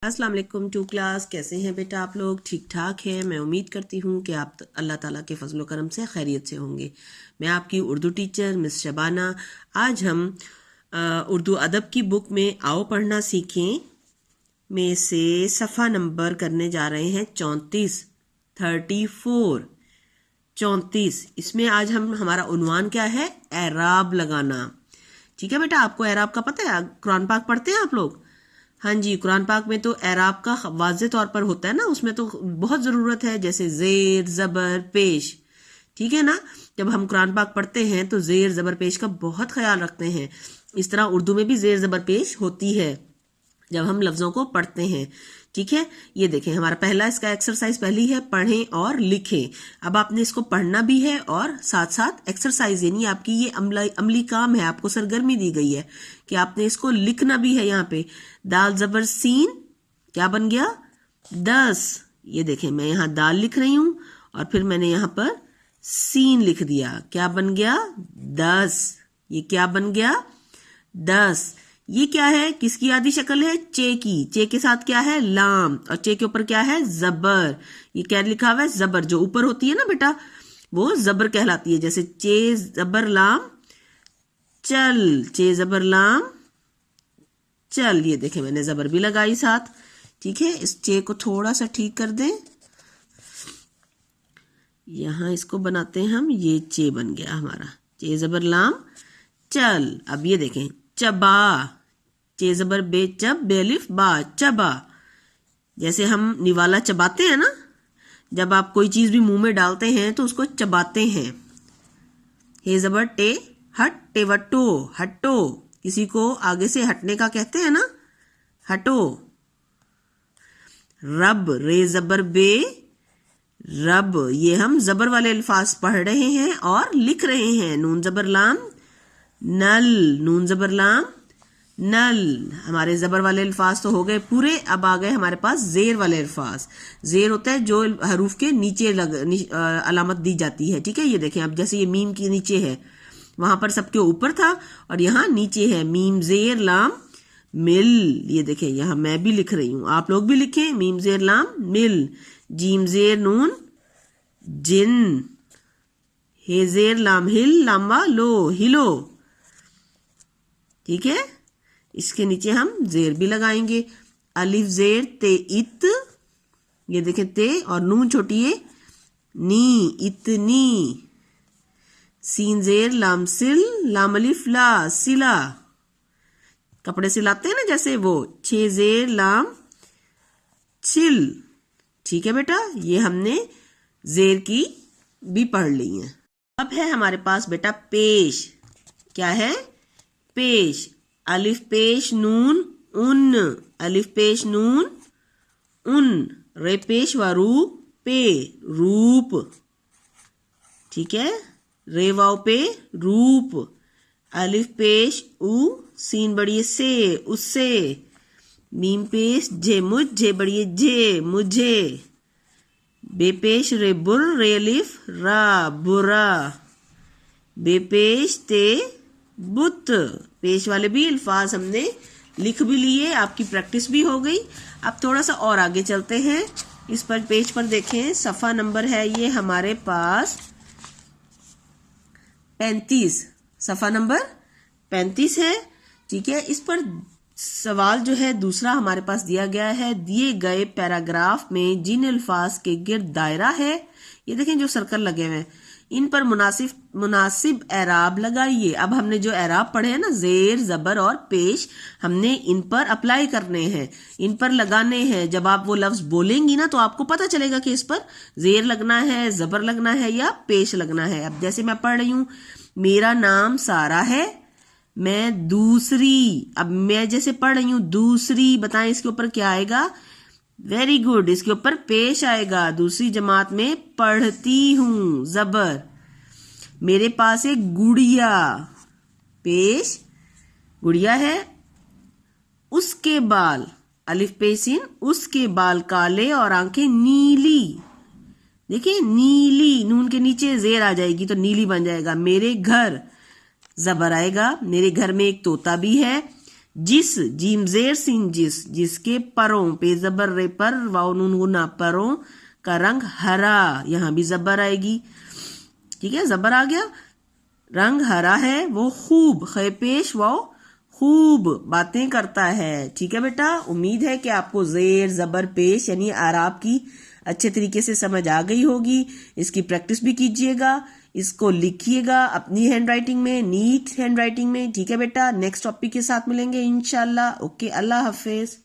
अस्सलाम वालेकुम to class. कैसे हैं बेटा आप लोग? ठीक ठाक हैं। मैं उम्मीद करती हूँ कि आप अल्लाह ताला के फजल करम से खैरियत से होंगे। मैं आपकी उर्दू टीचर मिस शबाना। आज हम उर्दू अदब की बुक में आओ पढ़ना सीखें में से सफ़ा नंबर करने जा रहे हैं 34 34। इसमें आज हमारा उन्वान क्या है? एराब लगाना। ठीक है बेटा, आपको एराब का पता है? कुरान पाक पढ़ते हैं आप लोग? हाँ जी, कुरान पाक में तो एराब का वाज़े तौर पर होता है ना, उसमें तो बहुत ज़रूरत है, जैसे ज़ेर ज़बर पेश। ठीक है ना, जब हम कुरान पाक पढ़ते हैं तो ज़ेर ज़बर पेश का बहुत ख्याल रखते हैं। इस तरह उर्दू में भी ज़ेर ज़बर पेश होती है जब हम लफ्ज़ों को पढ़ते हैं। ठीक है, ये देखें हमारा पहला इसका एक्सरसाइज पहली है, पढ़ें और लिखें। अब आपने इसको पढ़ना भी है और साथ साथ एक्सरसाइज, यानी आपकी ये अमली काम है, आपको सरगर्मी दी गई है कि आपने इसको लिखना भी है। यहाँ पे दाल ज़बर सीन क्या बन गया? 10। ये देखें मैं यहाँ दाल लिख रही हूँ और फिर मैंने यहाँ पर सीन लिख दिया, क्या बन गया? 10। ये क्या बन गया? 10। ये क्या है? किसकी आदि शक्ल है? चे की। चे के साथ क्या है? लाम। और चे के ऊपर क्या है? जबर। ये क्या लिखा हुआ है? जबर। जो ऊपर होती है ना बेटा, वो जबर कहलाती है। जैसे चे जबर लाम चल, चे जबर लाम चल। ये देखें मैंने जबर भी लगाई साथ। ठीक है, इस चे को थोड़ा सा ठीक कर दें, यहां इसको बनाते हैं हम। ये चे बन गया हमारा, चे जबर लाम चल। अब ये देखें चबा, चे जबर बे चब बेलिफ बा, चबा। जैसे हम निवाला चबाते हैं ना, जब आप कोई चीज भी मुंह में डालते हैं तो उसको चबाते हैं। हे जबर टे हट टे वटो, हटो। किसी को आगे से हटने का कहते हैं ना, हटो। रब, रे जबर बे रब। ये हम जबर वाले अल्फाज पढ़ रहे हैं और लिख रहे हैं। नून जबर लाम नल, नून जबर लाम नल। हमारे जबर वाले अल्फाज तो हो गए पूरे। अब आ गए हमारे पास जेर वाले अल्फाज। जेर होता है जो हरूफ के नीचे अलामत दी जाती है। ठीक है, ये देखें अब जैसे ये मीम के नीचे है, वहां पर सबके ऊपर था और यहाँ नीचे है। मीम जेर लाम मिल। ये देखें यहाँ मैं भी लिख रही हूं, आप लोग भी लिखें। मीम जेर लाम मिल। जीम जेर नून जिन। हे जेर लाम हिल, लामा लो, हिलो। ठीक है, इसके नीचे हम जेर भी लगाएंगे। अलिफ जेर ते इत। ये देखें ते और नून छोटी है नी, इतनी। सीन जेर लाम सिल, लाम अलिफ ला, सिला। कपड़े सिलाते हैं ना जैसे वो। छे जेर लाम छिल। ठीक है बेटा, ये हमने जेर की भी पढ़ ली है। अब है हमारे पास बेटा पेश। क्या है? पेश। अलिफ पेश नून उन, अलिफ पेश नून उन। रे पेश व रूप पे, रूप। ठीक है, रे वाव पे रूप। अलिफ पेश उ, सीन बड़ी से, उससे। मीम पेश जे मुझ, जे बड़ी जे, मुझे। बेपेश रे बुर, रे अलिफ रा, बुरा। बेपेश ते बुत। पेश वाले भी अल्फाज हमने लिख भी लिए, आपकी प्रैक्टिस भी हो गई। अब थोड़ा सा और आगे चलते हैं। इस पर पेज पर देखें, सफ़ा नंबर है ये हमारे पास 35। सफ़ा नंबर 35 है। ठीक है, इस पर सवाल जो है दूसरा हमारे पास दिया गया है। दिए गए पैराग्राफ में जिन अल्फाज के गिर्द दायरा है, ये देखें जो सर्कल लगे हुए हैं, इन पर मुनासिब एराब लगाइए। अब हमने जो एराब पढ़े हैं ना, जेर जबर और पेश, हमने इन पर अप्लाई करने हैं, इन पर लगाने हैं। जब आप वो लफ्ज बोलेंगी ना तो आपको पता चलेगा कि इस पर जेर लगना है, जबर लगना है या पेश लगना है। अब जैसे मैं पढ़ रही हूं, मेरा नाम सारा है, मैं दूसरी। अब मैं जैसे पढ़ रही हूं दूसरी, बताएं इसके ऊपर क्या आएगा? वेरी गुड, इसके ऊपर पेश आएगा। दूसरी जमात में पढ़ती हूं, जबर। मेरे पास एक गुड़िया, पेश, गुड़िया है। उसके बाल, अलिफ पेशिन, उसके बाल काले और आंखें नीली। देखिए नीली, नून के नीचे जेर आ जाएगी तो नीली बन जाएगा। मेरे घर, जबर आएगा। मेरे घर में एक तोता भी है। जिस, जीम जेर सिन जिस, जिसके परों, पे जबर रे पर, वाव नून गुना, परों का रंग हरा, यहाँ भी जबर आएगी, ठीक है, जबर आ गया, रंग हरा है, वो खूब, खे पेश वाव, खूब बातें करता है। ठीक है बेटा, उम्मीद है कि आपको जेर जबर पेश यानी आराब की अच्छे तरीके से समझ आ गई होगी। इसकी प्रैक्टिस भी कीजिएगा, इसको लिखिएगा अपनी हैंड राइटिंग में, नीट हैंड राइटिंग में। ठीक है बेटा, नेक्स्ट टॉपिक के साथ मिलेंगे इंशाल्लाह। ओके, अल्लाह हाफिज।